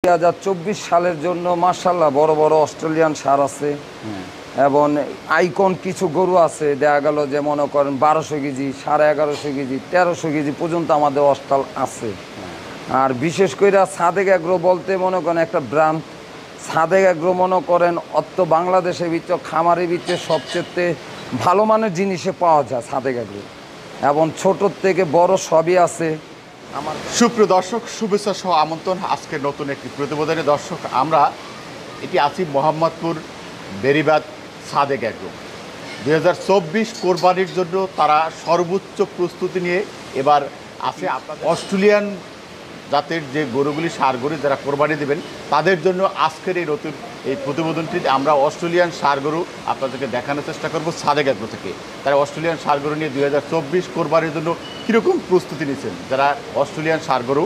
2024 সালের জন্য মাশাআল্লাহ বড় বড় অস্ট্রেলিয়ান ষাঁড় আছে এবং আইকন কিছু গরু আছে, দেখা গেল যে মনে করেন 1200 কেজি, 1150 কেজি, 1300 কেজি পর্যন্ত আমাদের অস্টাল আছে। আর বিশেষ করে সাদেক এগ্রো বলতে মনে করেন একটা ব্র্যান্ড। সাদেক এগ্রো মনে করেন বাংলাদেশের ভিতর খামারের ভিতরে সবচেয়ে ভালো মানের জিনিসে পাওয়া যায় সাদেক এগ্রো, এবং ছোটোর থেকে বড় সবই আছে। আমার সুপ্রিয় দর্শক, শুভেচ্ছা সহ আমন্ত্রণ আজকের নতুন একটি প্রতিবেদনে। দর্শক, আমরা এটি আছি মোহাম্মদপুর বেরিবাদ সাদেক এগ্রো। 2024 কোরবানির জন্য তারা সর্বোচ্চ প্রস্তুতি নিয়ে এবার আছে। অস্ট্রেলিয়ান জাতের যে গরুগুলি, ষাঁড় গরু যারা কোরবানি দেবেন তাদের জন্য আজকের এই নতুন এই প্রতিবেদনটি আমরা অস্ট্রেলিয়ান ষাঁড় গরু আপনাদেরকে দেখানোর চেষ্টা করব সাদেক এগ্রো থেকে। তারা অস্ট্রেলিয়ান ষাঁড় গরু নিয়ে 2024 কোরবানির জন্য কীরকম প্রস্তুতি নিচ্ছেন, যারা অস্ট্রেলিয়ান ষাঁড় গরু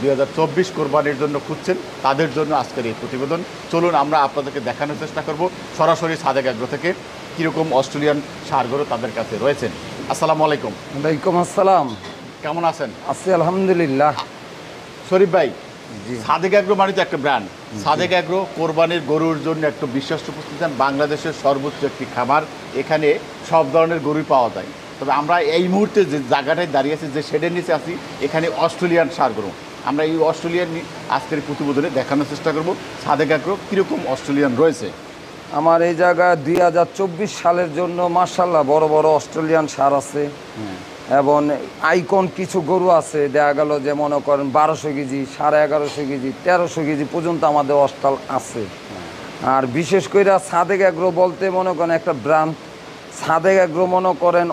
2024 কোরবানির জন্য খুঁজছেন তাদের জন্য আজকের এই প্রতিবেদন। চলুন আমরা আপনাদেরকে দেখানোর চেষ্টা করব সরাসরি সাদেক এগ্রো থেকে কীরকম অস্ট্রেলিয়ান ষাঁড় গরু তাদের কাছে রয়েছেন। আসসালামু আলাইকুম। ওয়ালাইকুম আসসালাম। কেমন আছেন? আছি আলহামদুলিল্লাহ। শরীফ ভাই, সাদেক এগ্রো মানে তো একটা ব্র্যান্ড। সাদেক এগ্রো কোরবানির গরুর জন্য একটা বিশ্বস্ত প্রতিষ্ঠান, বাংলাদেশের সর্বোচ্চ একটি খামার। এখানে সব ধরনের গরুই পাওয়া যায়। তবে আমরা এই মুহূর্তে যে জায়গাটায় দাঁড়িয়ে আছি, যে শেডের নিচে আছি, এখানে অস্ট্রেলিয়ান ষাঁড় গরু। আমরা এই অস্ট্রেলিয়ান আজকের প্রতিবেদনে দেখানোর চেষ্টা করব সাদেক এগ্রো কীরকম অস্ট্রেলিয়ান রয়েছে। আমার এই জায়গায় 2024 সালের জন্য মাশাআল্লাহ বড় বড় অস্ট্রেলিয়ান ষাঁড় আছে এবং আইকন কিছু গরু আছে, দেখা গেল যে মনে করেন 1200 কেজি, 1150 কেজি, 1300 কেজি পর্যন্ত আমাদের অস্টাল আছে। আর বিশেষ করে সাদেক এগ্রো বলতে মনে করেন একটা ব্র্যান্ড। সাদেক এগ্রো মনে করেন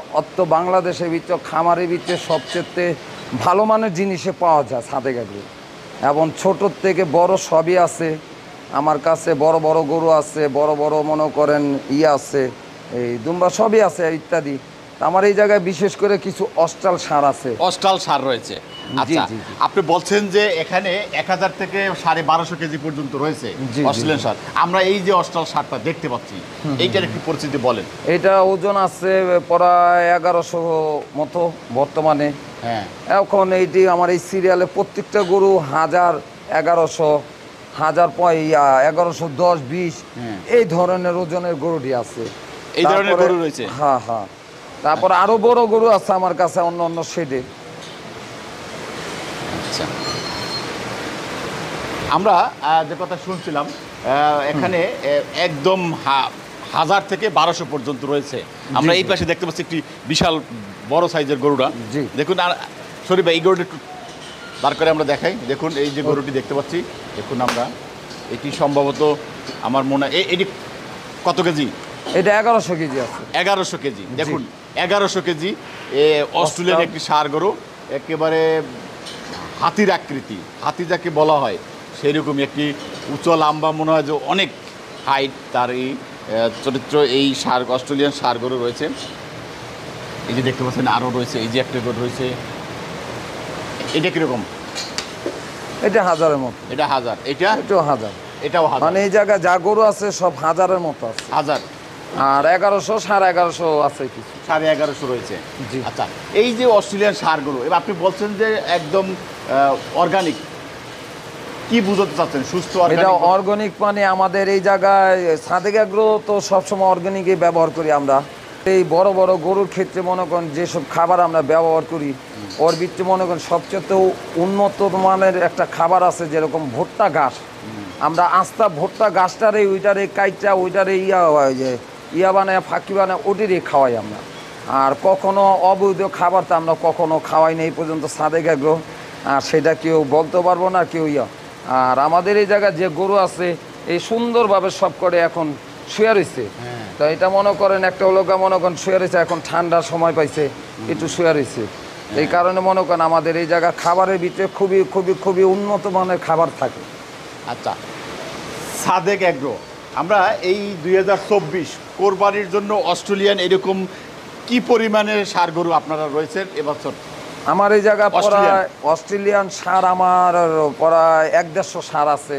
বাংলাদেশের ভিতর খামারের ভিতরে সবচেয়ে ভালো মানের জিনিসে পাওয়া যায় সাদেক এগ্রো, এবং ছোটোর থেকে বড় সবই আছে আমার কাছে। বড় বড় গরু আছে, বড় বড় মনে করেন আছে, এই দুম্বা সবই আছে ইত্যাদি। আমার এই জায়গায় বিশেষ করে কিছু অস্টাল ষাঁড় আছে। অস্টাল ষাঁড় রয়েছে। আচ্ছা, আপনি বলছেন যে এখানে 1000 থেকে 1250 কেজি পর্যন্ত রয়েছে অস্ট্রেলিয়ান ষাঁড়। আমরা এই যে অস্টাল ষাঁড়টা দেখতে পাচ্ছি, এইটার একটু পরিস্থিতি বলেন। এটা ওজন আছে প্রায় 1100 মতো বর্তমানে। হ্যাঁ, এখন এইটি আমার এই সিরিয়ালে প্রত্যেকটা গরু 1000, 1100, 1110, 20 এই ধরনের ওজনের গরুটি আছে। এই ধরনের গরু রয়েছে। হ্যাঁ হ্যাঁ। তারপর আরো বড় গরু আছে আমার কাছে অন্য অন্য শেডে। আচ্ছা, আমরা যে কথা শুনছিলাম এখানে একদম 1000 থেকে 1200 পর্যন্ত রয়েছে। আমরা এই পাশে দেখতে পাচ্ছি একটি বিশাল বড় সাইজের গরুটা। দেখুন, আর শরীফ ভাই, এই গরুটা একটু বার করে আমরা দেখাই। দেখুন, এই যে গরুটি দেখতে পাচ্ছি, দেখুন আমরা এটি সম্ভবত আমার মনে হয় এটি কত কেজি? এটা 1100 কেজি আছে। 1100 কেজি। দেখুন, 1100 কেজি অস্ট্রেলিয়ান একটি ষাঁড় গরু, একেবারে হাতির আকৃতি, হাতি যাকে বলা হয় সেরকমই একটি উঁচু লম্বা, মনে হয় যে অনেক হাইট তার এই চরিত্র। এই ষাঁড় অস্ট্রেলিয়ান ষাঁড় গরু রয়েছে। এই যে দেখতে পাচ্ছেন আরও রয়েছে, এই যে একটা গরু রয়েছে। এটা কীরকম? এটা 1000-এর মতো। এটা 1000। এটাও 1000। এটাও 1000। মানে এই জায়গায় যা গরু আছে সব 1000-এর মতো আছে। 1000 আর 1100, 1150 আছে কিছু। 1150 রয়েছে। আচ্ছা, এই যে অস্ট্রেলিয়ান ষাঁড় গরু, এবার আপনি বলছেন যে একদম অর্গানিক, কি বুঝতে চাচ্ছেন? সুস্থ এটা অর্গানিক মানে আমাদের এই জায়গায় সাদেক এগ্রো তো সবসময় অর্গানিকই ব্যবহার করি আমরা। এই বড় বড় গরুর ক্ষেত্রে মনে করেন যেসব খাবার আমরা ব্যবহার করি, ওর ভিতরে মনে করেন সবচেয়ে উন্নত মানের একটা খাবার আছে, যেরকম ভুট্টা ঘাস। আমরা আস্তা ভুট্টা ঘাসটারে ওইটারে কাইটা ওইটারে ইয়া বানায় ফাঁকি বানায় ওটিরই খাওয়াই আমরা। আর কখনো অবৈধ খাবার তো আমরা কখনো খাওয়াই না এই পর্যন্ত সাদেক এগ্রো। আর সেটা কেউ বলতে পারবো না কেউ আর আমাদের এই জায়গায় যে গরু আছে এই সুন্দরভাবে সব করে এখন শুয়ে রয়েছে। তো এটা মনে করেন একটা লোকা মনে করেন শুয়ে রয়েছে, এখন ঠান্ডার সময় পাইছে একটু শুয়ে রয়েছে। এই কারণে মনে করেন আমাদের এই জায়গা খাবারের ভিতরে খুবই খুবই খুবই উন্নত মানের খাবার থাকে। আচ্ছা, সাদেক এগ্রো, আমরা এই 2024 কোরবানির জন্য অস্ট্রেলিয়ান এরকম কি পরিমাণের ষাঁড় গরু আপনারা রয়েছেন এবছর? আমার এই জায়গা প্রায় অস্ট্রেলিয়ান ষাঁড় আমার প্রায় 150 ষাঁড় আছে।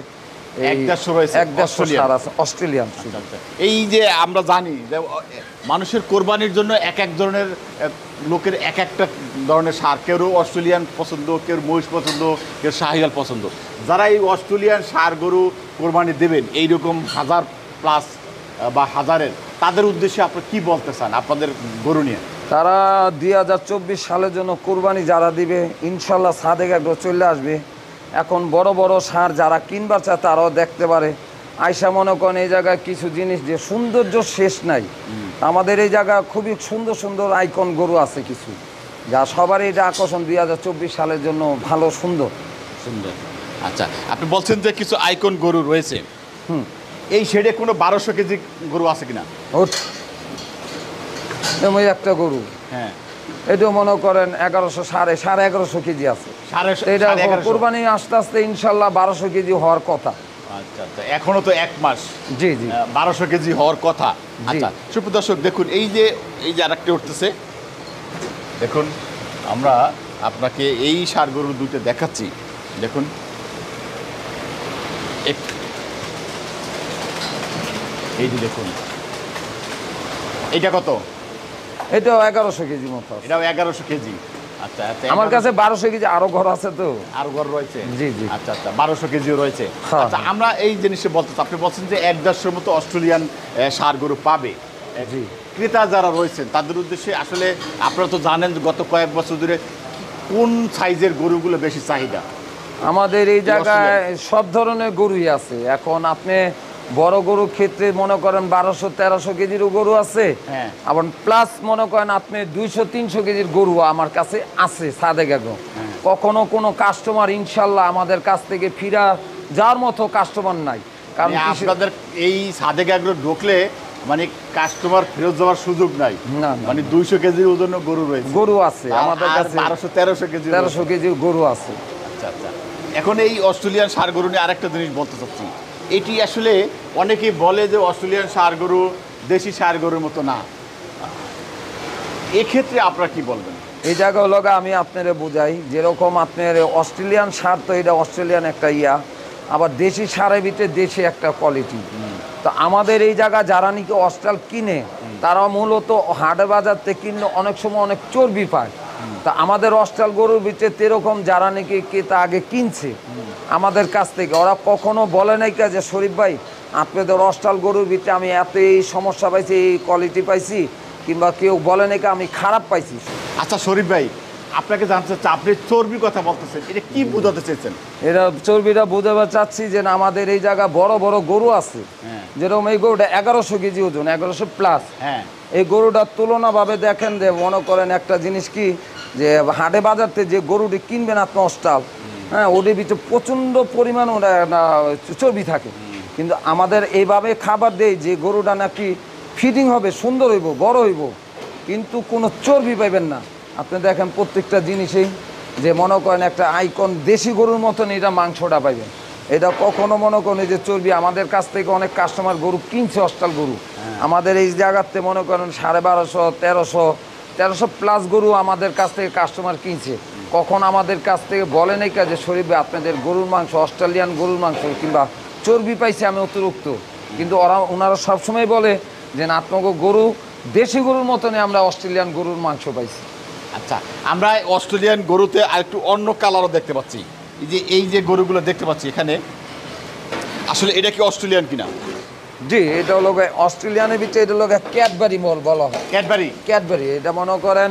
1-1.5 রয়েছে 1-1.5 সার আছে অস্ট্রেলিয়ান। আচ্ছা। এই যে আমরা জানি যে মানুষের কোরবানির জন্য এক এক ধরনের লোকের এক একটা ধরনের সার, কেউ অস্ট্রেলিয়ান পছন্দ, কেউ মহিষ পছন্দ, কেউ শাহিওয়াল পছন্দ। যারা এই অস্ট্রেলিয়ান সার গরু কোরবানি দেবেন এইরকম 1000 প্লাস বা হাজারের, তাদের উদ্দেশ্যে আপনি কি বলতে চান আপনাদের গরু নিয়ে? তারা 2024 সালের জন্য কোরবানি যারা দিবে ইনশাল্লাহ সাদেক এগ্রো চলে আসবে। এখন বড় বড় সার যারা কিনবার চায় তারাও দেখতে পারে। আয়সা মনে করেন এই জায়গায় কিছু জিনিস যে সৌন্দর্য শেষ নাই। আমাদের এই জায়গায় খুবই সুন্দর সুন্দর আইকন গরু আছে কিছু, যা সবারই এটা আকর্ষণ 2024 সালের জন্য ভালো সুন্দর। আচ্ছা, আপনি বলছেন যে কিছু আইকন গরু রয়েছে। এই শেডে কোনো 1200 কেজি গরু আছে কিনা? ওই একটা গরু, হ্যাঁ, এটাও মনে করেন 1100 সাড়ে 1150 কেজি আছে। এটা কোরবানি আস্তে আস্তে ইনশাল্লাহ 1200 কেজি হওয়ার কথা। আচ্ছা, এখনো তো 1 মাস। জি 1200 কেজি হওয়ার কথা। আচ্ছা সুপ্রিয় দর্শক, দেখুন এই যে আরেকটা উঠতেছে, দেখুন আমরা আপনাকে এই ষাঁড় গরু দুটো দেখাচ্ছি। দেখুন এই যে দেখুন, এইটা কত? এটাও 1100 কেজি মতো। এটাও 1100 কেজি। আচ্ছা, আমার কাছে 1200 কেজি আরো ঘর আছে, তো আরো ঘর রয়েছে। জি। আচ্ছা, 1200 কেজিও রয়েছে। আচ্ছা, আমরা এই জিনিসটা বলতে, আপনি বলছেন যে 1-1.5 মতো অস্ট্রেলিয়ান ষাঁড় গরু পাবে। জি, ক্রেতা যারা রয়েছেন তাদের উদ্দেশ্যে আসলে আপনারা তো জানেন গত কয়েক বছর ধরে কোন সাইজের গরুগুলো বেশি চাহিদা? আমাদের এই জায়গায় সব ধরনের গরুই আছে। এখন আপনি বড় গরুর ক্ষেত্রে মনে করেন 1200-1300 কেজিরও গরু আছে। আবার প্লাস মনে করেন আপনি 200-300 কেজির গরু আমার কাছে আছে সাদেক এগ্রো। কখনো কোনো কাস্টমার ইনশাল্লাহ আমাদের কাছ থেকে ফিরা যাওয়ার মতো কাস্টমার নাই। কারণ আপনাদের এই সাদেক এগ্রো ঢুকলে মানে কাস্টমার ফেরত যাওয়ার সুযোগ নাই। মানে 200 কেজির ওজন গরু আছে আমাদের কাছে, 1200-1300 কেজির গরু আছে। আচ্ছা, এখন এই অস্ট্রেলিয়ান ষাঁড় গরু নিয়ে আরেকটা জিনিস বলতে চাচ্ছি। এটি আসলে অনেকেই বলে যে অস্ট্রেলিয়ান ষাঁড় গরু দেশি ষাঁড় গরুর মতো না, এক্ষেত্রে আপনারা কি বলবেন? এই জায়গা হলো আমি আপনারা বোঝাই, যেরকম আপনার অস্ট্রেলিয়ান ষাঁড়, তো এটা অস্ট্রেলিয়ান একটা আবার দেশি ষাঁড়ের ভিতরে দেশি একটা কোয়ালিটি। তো আমাদের এই জায়গা যারা নাকি অস্ট্রাল কিনে তারা মূলত হাটে বাজার থেকে কিনলে অনেক সময় অনেক চর্বি পায়। তা আমাদের অস্ট্রাল গরুর ভিতরে এরকম যারা নাকি ক্রেতা আগে কিনছে আমাদের কাছ থেকে, ওরা কখনো বলে নাই যে শরীফ ভাই আপনাদের অস্ট্রাল গরুর ভিতরে আমি এত এই সমস্যা পাইছি, এই কোয়ালিটি পাইছি, কিংবা কেউ বলে নাকি আমি খারাপ পাইছি। আচ্ছা শরীফ ভাই, আপনাকে জানতে চাচ্ছি, আপনি চর্বির কথা বলতেছেন, এটা কি বোঝাতে চেয়েছেন? এটা চর্বিটা বোঝাতে চাচ্ছি যে আমাদের এই জায়গায় বড় বড় গরু আছে, যেরকম এই গরুটা 1100 কেজি ওজন, 1100 প্লাস। এই গরুটার তুলনাভাবে দেখেন যে মনে করেন একটা জিনিস কি, যে হাটে বাজারতে যে গরুটি কিনবেন আপনি অস্ট্রাল, ওটির ভিতরে প্রচণ্ড পরিমাণ ওটা চর্বি থাকে। কিন্তু আমাদের এইভাবে খাবার দেয় যে গরুটা নাকি ফিটিং হবে, সুন্দর হইব, বড় হইব, কিন্তু কোনো চর্বি পাইবেন না। আপনি দেখেন প্রত্যেকটা জিনিসেই যে মনে করেন একটা আইকন দেশি গরুর মতন এটা মাংসটা পাইবেন। এটা কখনো মনে করেন যে চর্বি, আমাদের কাছ থেকে অনেক কাস্টমার গরু কিনছে অস্ট্রাল গরু আমাদের এই জায়গাতে মনে করেন 1250, 1300 প্লাস গরু আমাদের কাছ থেকে কাস্টমার কিনছে। কখন আমাদের কাছ থেকে বলে নাই যে শরীফ আপনাদের গরুর মাংস অস্ট্রেলিয়ান গরুর মাংস কিংবা চর্বি পাইছে আমি অতিরিক্ত, কিন্তু ওনারা সবসময় বলে যে না আপনাকে গরু দেশি গরুর মতনই আমরা অস্ট্রেলিয়ান গরুর মাংস পাইছি। আচ্ছা, আমরা অস্ট্রেলিয়ান গরুতে আরেকটু অন্য কালারও দেখতে পাচ্ছি। এই যে গরুগুলো দেখতে পাচ্ছি এখানে, আসলে এটা কি অস্ট্রেলিয়ান কিনা? জি, এটা হলো অস্ট্রেলিয়ানের ভিতরে, এটা হলো ক্যাডবেরি মল বলা হয়। ক্যাডবেরি এটা মনে করেন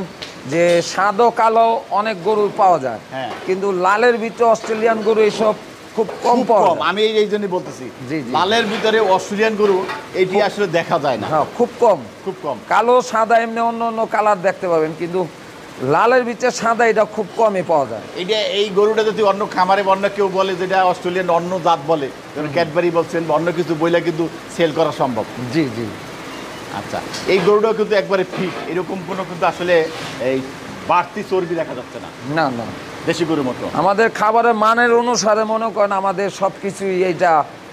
যে সাদা কালো অনেক গরু পাওয়া যায়, কিন্তু লালের ভিতরে অস্ট্রেলিয়ান গরু এইসব খুব কম পাওয়া যায়। আমি এই জন্যই বলতেছি, লালের ভিতরে অস্ট্রেলিয়ান গরু এটি আসলে দেখা যায় না। খুব কম। কালো সাদা এমনি অন্য অন্য কালার দেখতে পাবেন, কিন্তু লালের ভিতরে সাদা এটা খুব কমই পাওয়া যায়। এই গরুটা যদি অন্য খামারে অন্য কেউ বলে যেটা অস্ট্রেলিয়ান অন্য জাত বলে, ক্যাডবেরি বলছেন অন্য কিছু বইলে কিন্তু সেল করা সম্ভব। জি। আচ্ছা, এই গরুটাও কিন্তু একবারে ফিট, এরকম কোনো কিন্তু আসলে এই বাড়তি চর্বি দেখা যাচ্ছে না। না, দেশি গরুর মতো। আমাদের খাবারের মানের অনুসারে মনে করেন আমাদের সব কিছুই এইটা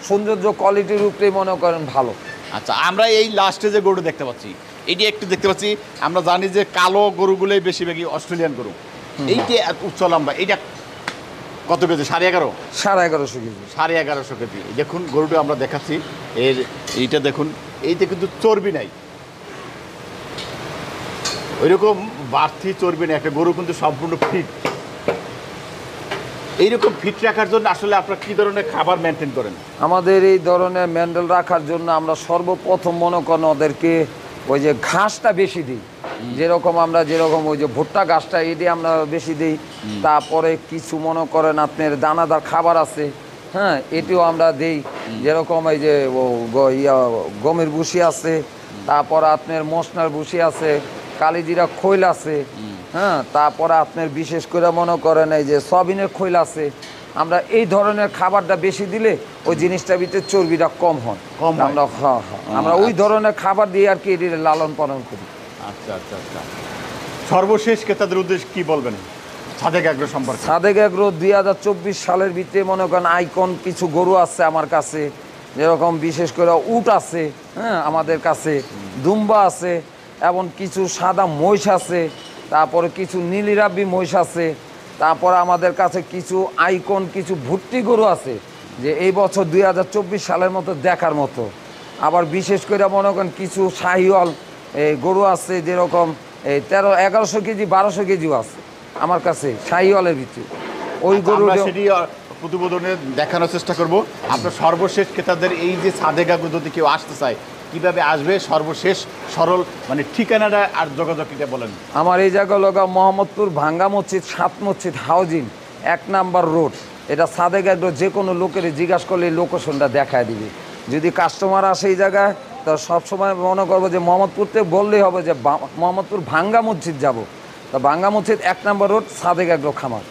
সৌন্দর্য কোয়ালিটির উপরেই মনে করেন ভালো। আচ্ছা, আমরা এই লাস্টে যে গরু দেখতে পাচ্ছি, এটি একটু দেখতে পাচ্ছি, আমরা জানি যে কালো গরুগুলোই বেশিরভাগই অস্ট্রেলিয়ান গরু। এইটা উচ্চ লম্বা, কত কেজি? 11.5? 1150 কেজি। 1150 কেজি। দেখুন গরুটা আমরা দেখাচ্ছি, এইটা দেখুন, এইটা কিন্তু চর্বি নাই, ওইরকম বাড়তি চর্বি নেই, একটা গরু কিন্তু সম্পূর্ণ ফিট। এইরকম ফিট রাখার জন্য আসলে আপনারা কী ধরনের খাবার মেনটেন করেন? আমাদের এই ধরনের মেন্ডেল রাখার জন্য আমরা সর্বপ্রথম মনে করেন ওদেরকে ওই যে ঘাসটা বেশি দিই, যেরকম ওই যে ভুট্টা ঘাসটা এটি আমরা বেশি দিই। তারপরে কিছু মনে করেন আপনার দানাদার খাবার আছে, হ্যাঁ, এটিও আমরা দিই, যেরকম এই যে গমের ভুসি আছে, তারপর আপনার মশনার ভুসি আছে, কালিজিরা খৈল আছে, হ্যাঁ, তারপরে আপনার বিশেষ করে মনে করেন এই যে সয়াবিনের খৈল আছে। আমরা এই ধরনের খাবারটা বেশি দিলে ওই জিনিসটার ভিতরে চর্বিটা কম হয়। কম হয়? আমরা ওই ধরনের খাবার দিয়ে আর কি এটি লালন পালন করি। আচ্ছা আচ্ছা আচ্ছা। সর্বশেষ ক্রেতাদের উদ্দেশ্যে কী বলবেন সাদেক এগ্রো সম্পর্কে? সাদেক এগ্রো 2024 সালের ভিতরে মনে করেন আইকন কিছু গরু আছে আমার কাছে, যেরকম বিশেষ করে উট আছে, হ্যাঁ, আমাদের কাছে দুম্বা আছে, এবং কিছু সাদা মহিষ আছে, তারপরে কিছু নীলিরাব্বি মহিষ আছে, তারপরে আমাদের কাছে কিছু আইকন কিছু ভুট্টি গরু আছে, যে এই বছর 2024 সালের মতো দেখার মতো। আবার বিশেষ করে মনে করেন কিছু শাহিওয়াল এই গরু আছে, যেরকম এই 1100 কেজি 1200 কেজিও আছে আমার কাছে শাহিওয়ালের ভিতরে। ওই গরু আমরা সেটি প্রতিবেদনে দেখানোর চেষ্টা করব। আপনার সর্বশেষ ক্রেতাদের এই যে সাদেক এগ্রো যদি কেউ আসতে চায় কীভাবে আসবে, সর্বশেষ সরল মানে ঠিকানাটা আর যোগাযোগটা বলেন। আমার এই জায়গা লগা মোহাম্মদপুর ভাঙ্গা মসজিদ 7 মসজিদ হাউজিং 1 নাম্বার রোড। এটা সাদেক এগ্রো যে কোনো লোকের জিজ্ঞাসা করলে লোকেশনটা দেখায় দিবে। যদি কাস্টমার আসে এই জায়গায়, তো সবসময় মনে করবো যে মোহাম্মদপুরতে বললেই হবে যে মোহাম্মদপুর ভাঙ্গা মসজিদ যাব। তো ভাঙ্গা মসজিদ 1 নাম্বার রোড, সাদেক এগ্রো খামার।